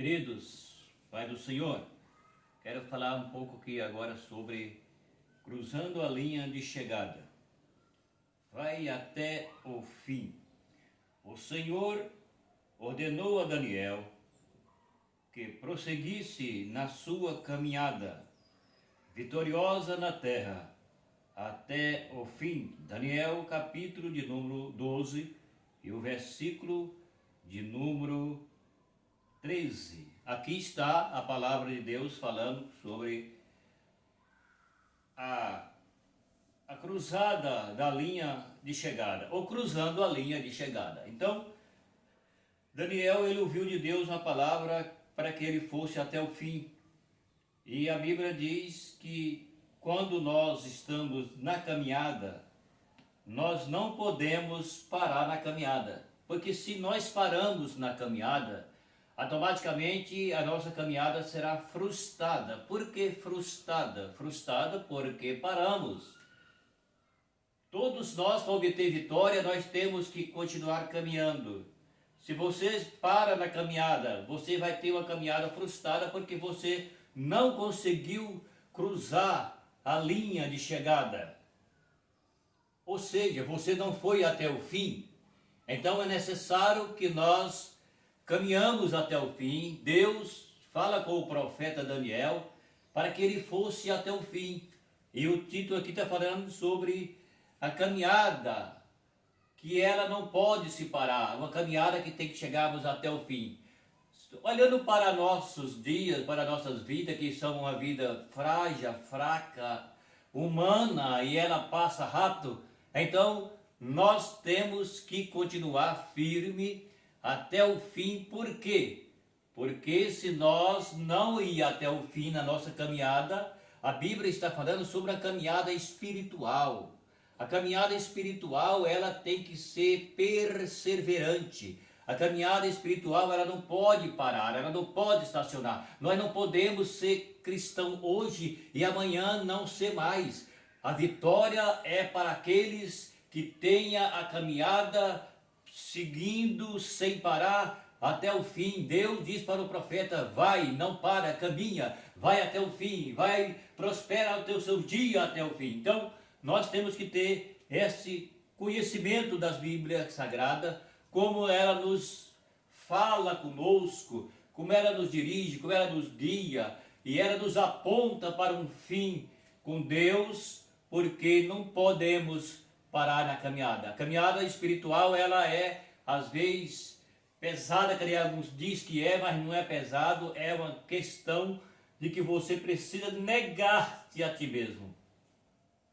Queridos, Pai do Senhor, quero falar um pouco aqui agora sobre cruzando a linha de chegada. Vai até o fim. O Senhor ordenou a Daniel que prosseguisse na sua caminhada vitoriosa na terra até o fim. Daniel, capítulo de número 12 e o versículo de número 13. Aqui está a palavra de Deus falando sobre a cruzada da linha de chegada, ou cruzando a linha de chegada. Então, Daniel, ele ouviu de Deus uma palavra para que ele fosse até o fim. E a Bíblia diz que quando nós estamos na caminhada, nós não podemos parar na caminhada. Porque se nós paramos na caminhada, automaticamente a nossa caminhada será frustrada. Por que frustrada? Frustrada porque paramos. Todos nós, para obter vitória, nós temos que continuar caminhando. Se você para na caminhada, você vai ter uma caminhada frustrada porque você não conseguiu cruzar a linha de chegada. Ou seja, você não foi até o fim. Então é necessário que nós caminhamos até o fim. Deus fala com o profeta Daniel para que ele fosse até o fim. E o título aqui está falando sobre a caminhada, que ela não pode se parar, uma caminhada que tem que chegarmos até o fim. Olhando para nossos dias, para nossas vidas, que são uma vida frágil, fraca, humana, e ela passa rápido, então nós temos que continuar firme até o fim. Por quê? Porque se nós não ir até o fim na nossa caminhada, a Bíblia está falando sobre a caminhada espiritual. A caminhada espiritual, ela tem que ser perseverante. A caminhada espiritual, ela não pode parar, ela não pode estacionar. Nós não podemos ser cristão hoje e amanhã não ser mais. A vitória é para aqueles que tenham a caminhada seguindo sem parar até o fim. Deus diz para o profeta: vai, não para, caminha, vai até o fim, vai, prospera o teu seu dia até o fim. Então, nós temos que ter esse conhecimento das Bíblias Sagradas, como ela nos fala conosco, como ela nos dirige, como ela nos guia, e ela nos aponta para um fim com Deus, porque não podemos parar na caminhada. A caminhada espiritual, ela é, às vezes, pesada, que alguns dizem que é, mas não é pesado, é uma questão de que você precisa negar-te a ti mesmo,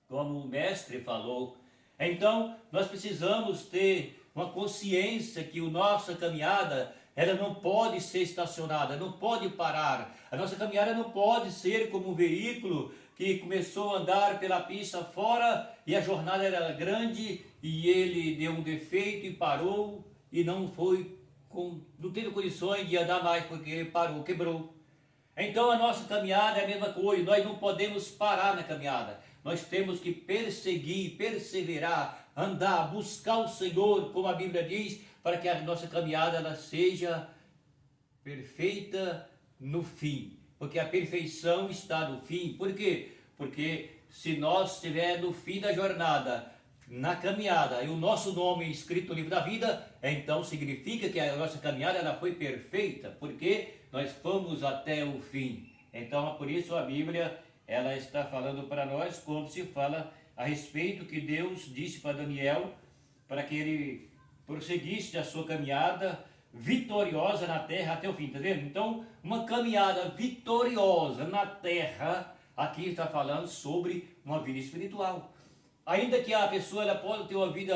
como o mestre falou. Então, nós precisamos ter uma consciência que a nossa caminhada, ela não pode ser estacionada, não pode parar. A nossa caminhada não pode ser como um veículo que começou a andar pela pista fora e a jornada era grande e ele deu um defeito e parou e não teve condições de andar mais porque ele parou, quebrou. Então a nossa caminhada é a mesma coisa, nós não podemos parar na caminhada. Nós temos que perseguir, perseverar, andar, buscar o Senhor, como a Bíblia diz, para que a nossa caminhada ela seja perfeita no fim. Porque a perfeição está no fim. Por quê? Porque se nós estivermos no fim da jornada, na caminhada, e o nosso nome escrito no livro da vida, então significa que a nossa caminhada ela foi perfeita, porque nós fomos até o fim. Então, por isso a Bíblia ela está falando para nós quando se fala a respeito que Deus disse para Daniel para que ele prosseguisse a sua caminhada vitoriosa na terra até o fim, tá vendo? Então, uma caminhada vitoriosa na terra, aqui está falando sobre uma vida espiritual. Ainda que a pessoa ela pode ter uma vida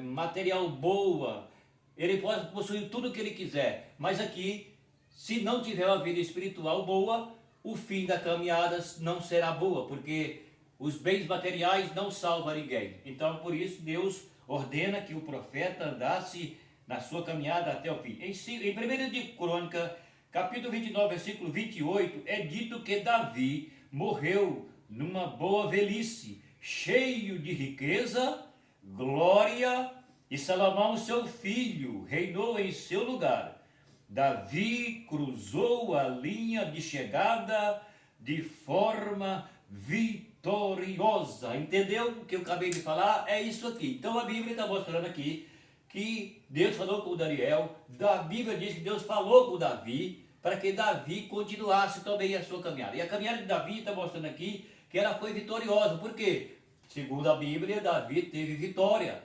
material boa, ele pode possuir tudo o que ele quiser, mas aqui, se não tiver uma vida espiritual boa, o fim da caminhada não será boa, porque os bens materiais não salvam ninguém. Então, por isso, Deus ordena que o profeta andasse na sua caminhada até o fim. Em 1 de Crônica, capítulo 29, versículo 28, é dito que Davi morreu numa boa velhice, cheio de riqueza, glória, e Salomão, seu filho, reinou em seu lugar. Davi cruzou a linha de chegada de forma vitoriosa. Entendeu o que eu acabei de falar? É isso aqui. Então a Bíblia está mostrando aqui que Deus falou com Daniel. A Bíblia diz que Deus falou com Davi para que Davi continuasse também a sua caminhada. E a caminhada de Davi está mostrando aqui que ela foi vitoriosa. Por quê? Segundo a Bíblia, Davi teve vitória.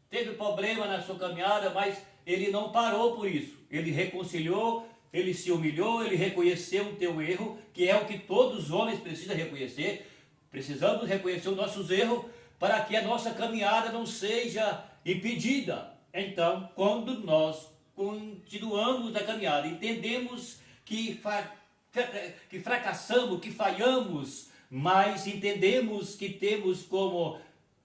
Teve problema na sua caminhada, mas ele não parou por isso. Ele reconciliou, ele se humilhou, ele reconheceu o teu erro, que é o que todos os homens precisam reconhecer. Precisamos reconhecer os nossos erros para que a nossa caminhada não seja impedida. Então, quando nós continuamos a caminhada, entendemos que fracassamos, que falhamos, mas entendemos que temos como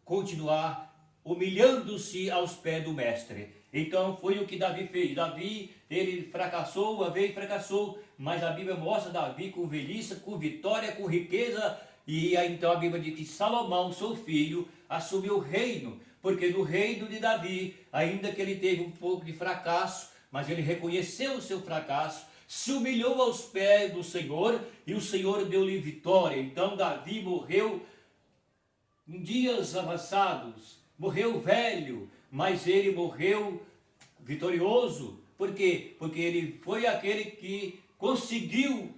continuar humilhando-se aos pés do mestre. Então foi o que Davi fez. Davi, ele fracassou, uma vez fracassou, mas a Bíblia mostra Davi com velhice, com vitória, com riqueza. E aí, então a Bíblia diz que Salomão, seu filho, assumiu o reino, porque no reino de Davi, ainda que ele teve um pouco de fracasso, mas ele reconheceu o seu fracasso, se humilhou aos pés do Senhor, e o Senhor deu-lhe vitória. Então Davi morreu em dias avançados, morreu velho, mas ele morreu vitorioso. Por quê? Porque ele foi aquele que conseguiu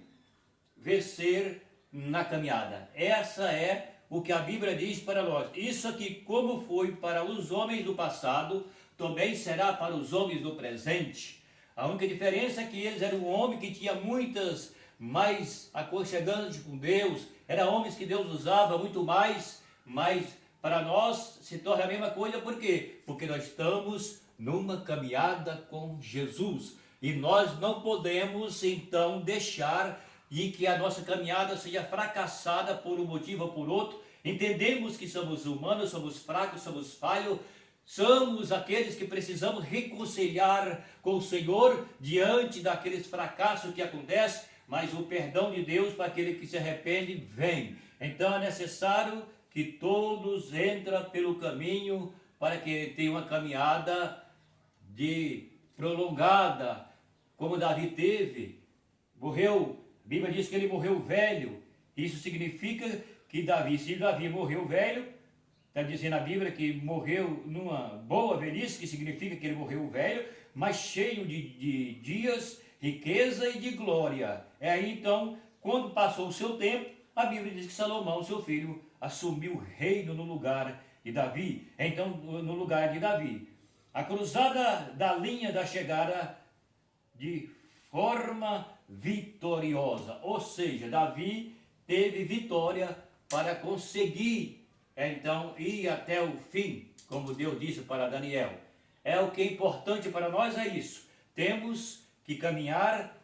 vencer na caminhada. Essa é o que a Bíblia diz para nós. Isso aqui, como foi para os homens do passado, também será para os homens do presente. A única diferença é que eles eram um homem que tinha muitas mais aconchegantes com Deus, eram homens que Deus usava muito mais, mas para nós se torna a mesma coisa. Por quê? Porque nós estamos numa caminhada com Jesus e nós não podemos então deixar e que a nossa caminhada seja fracassada por um motivo ou por outro. Entendemos que somos humanos, somos fracos, somos falhos, somos aqueles que precisamos reconciliar com o Senhor diante daqueles fracassos que acontecem, mas o perdão de Deus para aquele que se arrepende vem. Então é necessário que todos entrem pelo caminho para que tenham uma caminhada de prolongada, como Davi teve. Morreu, a Bíblia diz que ele morreu velho. Isso significa que Davi, se Davi morreu velho, está dizendo a Bíblia que morreu numa boa velhice, que significa que ele morreu velho, mas cheio de dias, riqueza e de glória. É aí então, quando passou o seu tempo, a Bíblia diz que Salomão, seu filho, assumiu o reino no lugar de Davi. Então, no lugar de Davi, a cruzada da linha da chegada de forma vitoriosa, ou seja, Davi teve vitória para conseguir então ir até o fim, como Deus disse para Daniel. É o que é importante para nós, é isso. Temos que caminhar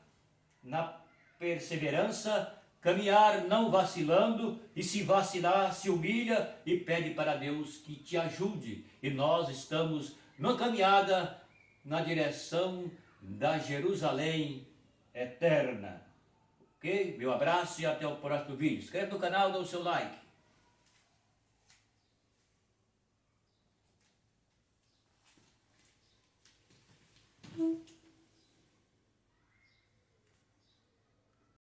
na perseverança, caminhar não vacilando, e se vacilar, se humilha e pede para Deus que te ajude. E nós estamos numa caminhada na direção da Jerusalém eterna. Ok? Meu abraço e até o próximo vídeo. Inscreve no canal, dá o seu like.